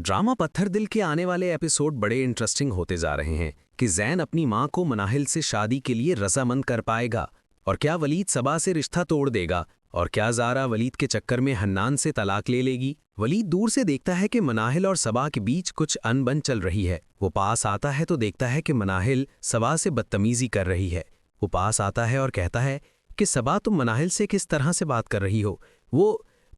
Drama पत्थर दिल के आने वाले एपिसोड बड़े इंटरेस्टिंग होते जा रहे हैं कि जैन अपनी मां को मनाहिल से शादी के लिए रजामंद कर पाएगा और क्या वलीद सबा से रिश्ता तोड़ देगा और क्या ज़ारा वलीद के चक्कर में हन्नान से तलाक ले लेगी। वलीद दूर से देखता है कि मनाहिल और सबा के बीच कुछ अनबन चल रही है। वो पास आता है तो देखता है कि मनाहिल सबा से बदतमीजी कर रही है। वो पास आता है और कहता है कि सबा तुम मनाहिल से किस तरह से बात कर रही हो। वो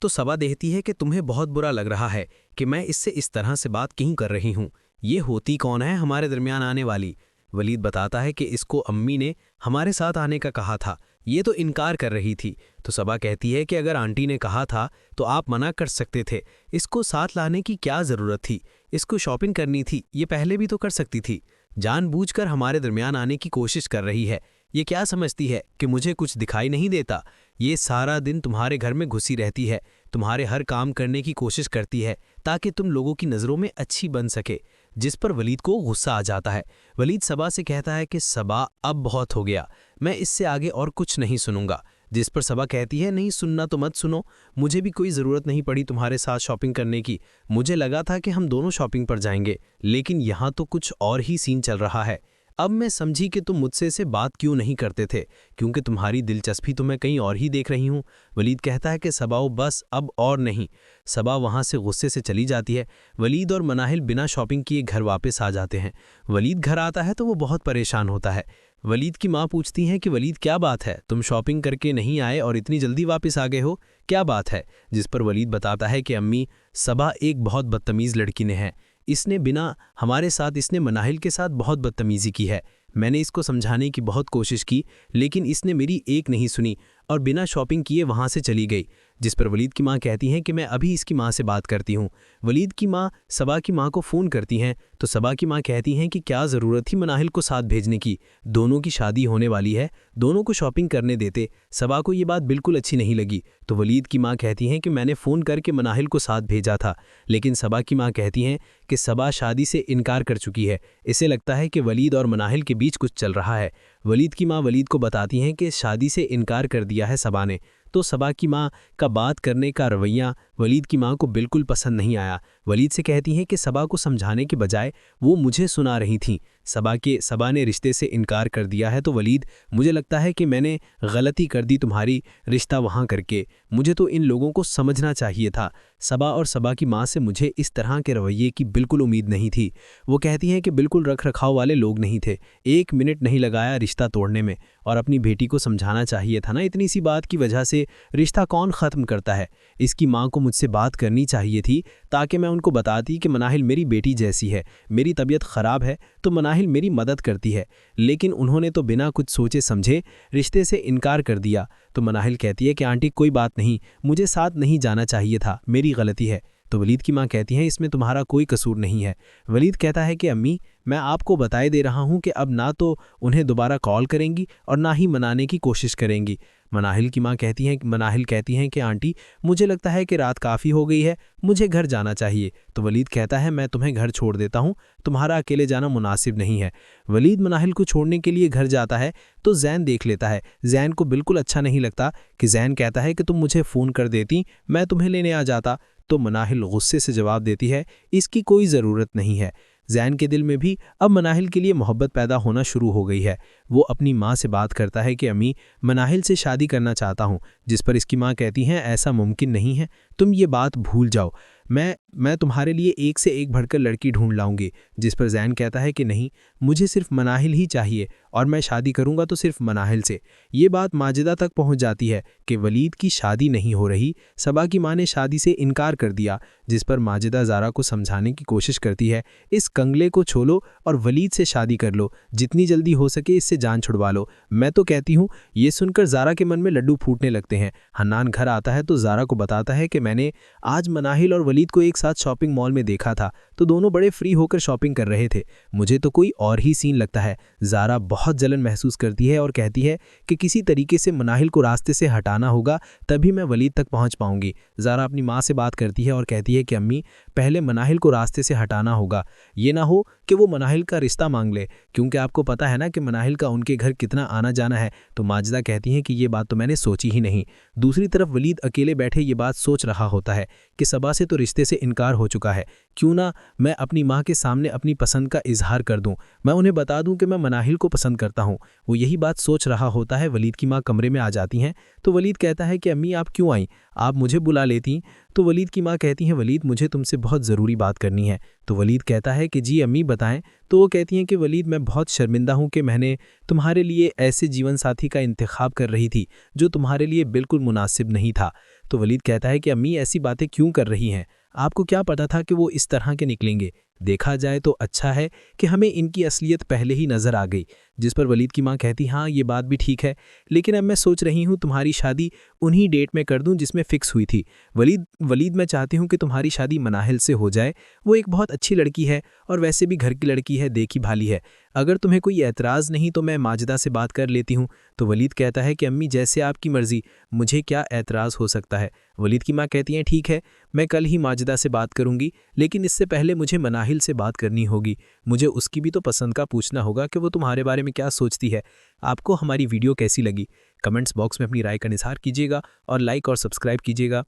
तो सबा देती है कि तुम्हें बहुत बुरा लग रहा है कि मैं इससे इस तरह से बात क्यों कर रही हूँ। ये होती कौन है हमारे दरमियान आने वाली। वलीद बताता है कि इसको अम्मी ने हमारे साथ आने का कहा था, ये तो इनकार कर रही थी। तो सबा कहती है कि अगर आंटी ने कहा था तो आप मना कर सकते थे, इसको साथ लाने की क्या ज़रूरत थी, इसको शॉपिंग करनी थी, ये पहले भी तो कर सकती थी। जानबूझकर हमारे दरमियान आने की कोशिश कर रही है। ये क्या समझती है कि मुझे कुछ दिखाई नहीं देता। ये सारा दिन तुम्हारे घर में घुसी रहती है, तुम्हारे हर काम करने की कोशिश करती है ताकि तुम लोगों की नज़रों में अच्छी बन सके। जिस पर वलीद को गुस्सा आ जाता है। वलीद सबा से कहता है कि सबा अब बहुत हो गया, मैं इससे आगे और कुछ नहीं सुनूंगा। जिस पर सबा कहती है नहीं सुनना तो मत सुनो, मुझे भी कोई ज़रूरत नहीं पड़ी तुम्हारे साथ शॉपिंग करने की। मुझे लगा था कि हम दोनों शॉपिंग पर जाएंगे, लेकिन यहाँ तो कुछ और ही सीन चल रहा है। अब मैं समझी कि तुम मुझसे से बात क्यों नहीं करते थे, क्योंकि तुम्हारी दिलचस्पी तो मैं कहीं और ही देख रही हूँ। वलीद कहता है कि सबाओ बस अब और नहीं। सबा वहाँ से गुस्से से चली जाती है। वलीद और मनाहिल बिना शॉपिंग किए घर वापस आ जाते हैं। वलीद घर आता है तो वो बहुत परेशान होता है। वलीद की माँ पूछती हैं कि वलीद क्या बात है, तुम शॉपिंग करके नहीं आए और इतनी जल्दी वापस आ गए हो, क्या बात है। जिस पर वलीद बताता है कि अम्मी सबा एक बहुत बदतमीज़ लड़की ने है, इसने बिना हमारे साथ इसने मनाहिल के साथ बहुत बदतमीज़ी की है। मैंने इसको समझाने की बहुत कोशिश की, लेकिन इसने मेरी एक नहीं सुनी और बिना शॉपिंग किए वहाँ से चली गई। जिस पर वलीद की माँ कहती हैं कि मैं अभी इसकी माँ से बात करती हूँ। वलीद की माँ सबा की माँ को फ़ोन करती हैं तो सबा की माँ कहती हैं कि क्या ज़रूरत थी मनाहिल को साथ भेजने की, दोनों की शादी होने वाली है, दोनों को शॉपिंग करने देते। सबा को ये बात बिल्कुल अच्छी नहीं लगी। तो वलीद की माँ कहती हैं कि मैंने फ़ोन करके मनाहिल को साथ भेजा था, लेकिन सबा की माँ कहती हैं कि सबा शादी से इनकार कर चुकी है। इसे लगता है कि वलीद और मनाहिल के बीच कुछ चल रहा है। वलीद की माँ वलीद को बताती हैं कि शादी से इनकार कर दिया है सबा ने। तो सबा की माँ का बात करने का रवैया वलीद की माँ को बिल्कुल पसंद नहीं आया। वलीद से कहती हैं कि सबा को समझाने के बजाय वो मुझे सुना रही थीं। सबा ने रिश्ते से इनकार कर दिया है तो वलीद मुझे लगता है कि मैंने गलती कर दी तुम्हारी रिश्ता वहाँ करके, मुझे तो इन लोगों को समझना चाहिए था। सबा और सबा की माँ से मुझे इस तरह के रवैये की बिल्कुल उम्मीद नहीं थी। वो कहती हैं कि बिल्कुल रख रखाव वाले लोग नहीं थे, 1 मिनट नहीं लगाया रिश्ता तोड़ने में, और अपनी बेटी को समझाना चाहिए था ना, इतनी सी बात की वजह से रिश्ता कौन ख़त्म करता है। इसकी माँ को मुझसे बात करनी चाहिए थी ताकि मैं उनको बताती कि मनाहिल मेरी बेटी जैसी है, मेरी तबीयत ख़राब है तो मनाहिल मेरी मदद करती है, लेकिन उन्होंने तो बिना कुछ सोचे समझे रिश्ते से इनकार कर दिया। तो मनाहिल कहती है कि आंटी कोई बात नहीं, मुझे साथ नहीं जाना चाहिए था, मेरी गलती है। तो वलीद की माँ कहती हैं इसमें तुम्हारा कोई कसूर नहीं है। वलीद कहता है कि अम्मी मैं आपको बताए दे रहा हूँ कि अब ना तो उन्हें दोबारा कॉल करेंगी और ना ही मनाने की कोशिश करेंगी। मनाहिल कहती हैं कि आंटी मुझे लगता है कि रात काफ़ी हो गई है, मुझे घर जाना चाहिए। तो वलीद कहता है मैं तुम्हें घर छोड़ देता हूँ, तुम्हारा अकेले जाना मुनासिब नहीं है। वलीद मनाहिल को छोड़ने के लिए घर जाता है तो जैन देख लेता है। जैन को बिल्कुल अच्छा नहीं लगता कि जैन कहता है कि तुम मुझे फ़ोन कर देती, मैं तुम्हें लेने आ जाता। तो मनाहिल गुस्से से जवाब देती है इसकी कोई ज़रूरत नहीं है। जैन के दिल में भी अब मनाहिल के लिए मोहब्बत पैदा होना शुरू हो गई है। वो अपनी माँ से बात करता है कि अम्मी मनाहिल से शादी करना चाहता हूँ। जिस पर इसकी माँ कहती हैं ऐसा मुमकिन नहीं है, तुम ये बात भूल जाओ, मैं तुम्हारे लिए एक से एक बढ़कर लड़की ढूंढ लाऊंगी। जिस पर जैन कहता है कि नहीं, मुझे सिर्फ मनाहिल ही चाहिए और मैं शादी करूंगा तो सिर्फ मनाहिल से। ये बात माजिदा तक पहुंच जाती है कि वलीद की शादी नहीं हो रही, सबा की माँ ने शादी से इनकार कर दिया। जिस पर माजिदा ज़ारा को समझाने की कोशिश करती है इस कंगले को छोलो और वलीद से शादी कर लो, जितनी जल्दी हो सके इससे जान छुड़वा लो। मैं तो कहती हूँ। ये सुनकर ज़ारा के मन में लड्डू फूटने लगते हैं। हन्नान घर आता है तो ज़ारा को बताता है कि मैंने आज मनाहिल और वलीद को एक साथ शॉपिंग मॉल में देखा था। तो दोनों बड़े फ्री होकर शॉपिंग कर रहे थे। मुझे तो कोई और ही सीन लगता है। ज़ारा बहुत जलन महसूस करती है और कहती है कि किसी तरीके से मनाहिल को रास्ते से हटाना होगा, तभी मैं वलीद तक पहुंच पाऊंगी। ज़ारा अपनी माँ से बात करती है और कहती है कि अम्मी, पहले मनाहिल को रास्ते से हटाना होगा। ये ना हो कि वो मनाहिल का रिश्ता मांग ले, क्योंकि आपको पता है ना कि मनाहिल का उनके घर कितना आना जाना है। तो माजिदा कहती हैं कि ये बात तो मैंने सोची ही नहीं। दूसरी तरफ वलीद अकेले बैठे ये बात सोच रहा होता है कि सबा से तो रिश्ते से इनकार हो चुका है, क्यों ना मैं अपनी माँ के सामने अपनी पसंद का इजहार कर दूं, मैं उन्हें बता दूं कि मैं मनाहिल को पसंद करता हूं। वो यही बात सोच रहा होता है। वलीद की माँ कमरे में आ जाती हैं तो वलीद कहता है कि अम्मी आप क्यों आई, आप मुझे बुला लेती। तो वलीद की माँ कहती हैं वलीद मुझे तुमसे बहुत ज़रूरी बात करनी है। तो वलीद कहता है कि जी अम्मी बताएं। तो वो कहती हैं कि वलीद मैं बहुत शर्मिंदा हूँ कि मैंने तुम्हारे लिए ऐसे जीवन साथी का इंतखाब कर रही थी जो तुम्हारे लिए बिल्कुल मुनासिब नहीं था। तो वलीद कहता है कि अम्मी ऐसी बातें क्यों कर रही हैं, आपको क्या पता था कि वो इस तरह के निकलेंगे। देखा जाए तो अच्छा है कि हमें इनकी असलियत पहले ही नज़र आ गई। जिस पर वलीद की माँ कहती हाँ ये बात भी ठीक है, लेकिन अब मैं सोच रही हूँ तुम्हारी शादी उन्हीं डेट में कर दूँ जिसमें फ़िक्स हुई थी। वलीद मैं चाहती हूँ कि तुम्हारी शादी मनाहिल से हो जाए। वो एक बहुत अच्छी लड़की है और वैसे भी घर की लड़की है, देखी भाली है। अगर तुम्हें कोई एतराज़ नहीं तो मैं माजिदा से बात कर लेती हूँ। तो वलीद कहता है कि अम्मी जैसे आपकी मर्ज़ी, मुझे क्या एतराज़ हो सकता है। वलीद की माँ कहती हैं ठीक है, मैं कल ही माजिदा से बात करूँगी, लेकिन इससे पहले मुझे मनाहिल से बात करनी होगी। मुझे उसकी भी तो पसंद का पूछना होगा कि वो तुम्हारे बारे में क्या सोचती है। आपको हमारी वीडियो कैसी लगी, कमेंट्स बॉक्स में अपनी राय का इज़हार कीजिएगा और लाइक और सब्सक्राइब कीजिएगा।